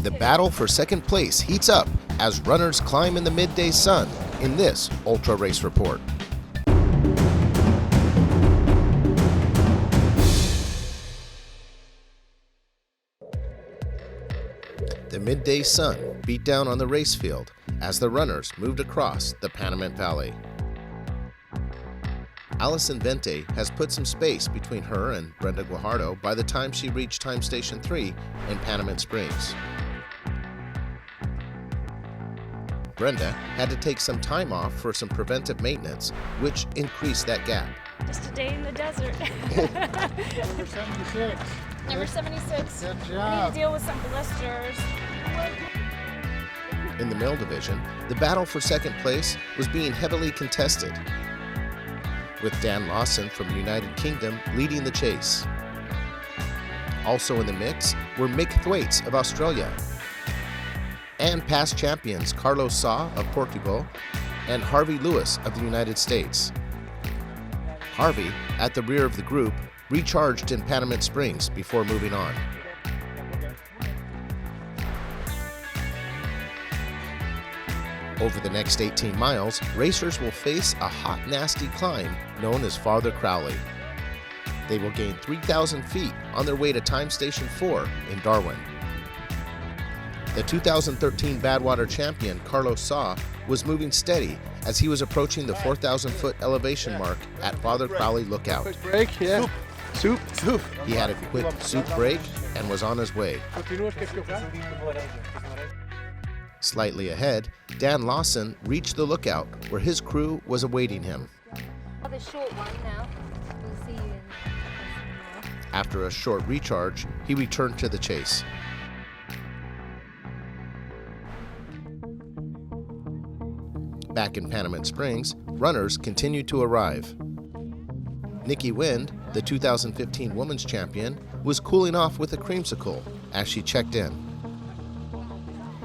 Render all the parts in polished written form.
The battle for second place heats up as runners climb in the midday sun in this Ultra Race Report. The midday sun beat down on the race field as the runners moved across the Panamint Valley. Alison Vente has put some space between her and Brenda Guajardo by the time she reached Time Station 3 in Panamint Springs. Brenda had to take some time off for some preventive maintenance, which increased that gap. Just a day in the desert. Number 76. Number 76. Good I job. need to deal with some blisters. In the male division, the battle for second place was being heavily contested, with Dan Lawson from the United Kingdom leading the chase. Also in the mix were Mick Thwaites of Australia, and past champions Carlos Saw of Portugal and Harvey Lewis of the United States. Harvey, at the rear of the group, recharged in Panamint Springs before moving on. Over the next 18 miles, racers will face a hot, nasty climb known as Father Crowley. They will gain 3,000 feet on their way to Time Station 4 in Darwin. The 2013 Badwater champion, Carlos Saw, was moving steady as he was approaching the 4,000-foot elevation mark at Father Crowley Lookout. Quick break, yeah. Soup. He had a quick soup break and was on his way. Slightly ahead, Dan Lawson reached the lookout where his crew was awaiting him. The short one now. We'll see you in. After a short recharge, he returned to the chase. Back in Panamint Springs, runners continued to arrive. Nikki Wind, the 2015 Women's Champion, was cooling off with a creamsicle as she checked in.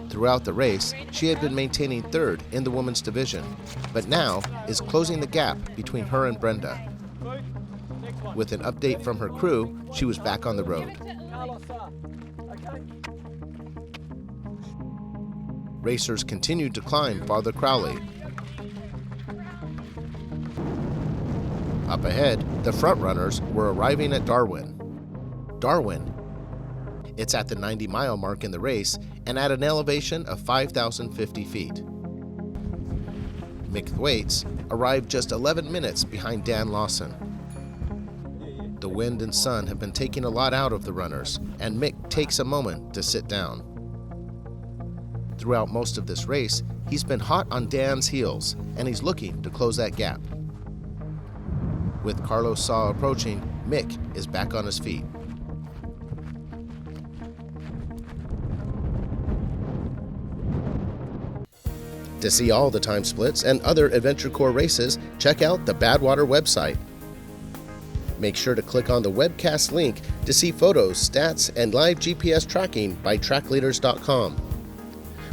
Throughout the race, she had been maintaining third in the women's division, but now is closing the gap between her and Brenda. With an update from her crew, she was back on the road. Racers continued to climb Father Crowley. Up ahead, the front runners were arriving at Darwin. It's at the 90-mile mark in the race and at an elevation of 5,050 feet. Mick Thwaites arrived just 11 minutes behind Dan Lawson. The wind and sun have been taking a lot out of the runners, and Mick takes a moment to sit down. Throughout most of this race, he's been hot on Dan's heels, and he's looking to close that gap. With Carlos Saw approaching, Mick is back on his feet. To see all the time splits and other Adventure Corps races, check out the Badwater website. Make sure to click on the webcast link to see photos, stats, and live GPS tracking by trackleaders.com.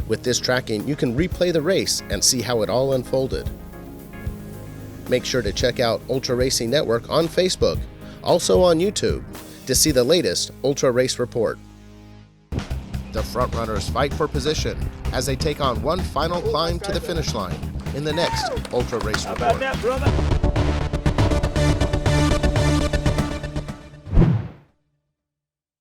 With this tracking, you can replay the race and see how it all unfolded. Make sure to check out Ultra Racing Network on Facebook, also on YouTube, to see the latest Ultra Race Report. The frontrunners fight for position as they take on one final climb to the finish line in the next Ultra Race Report. How about that, brother?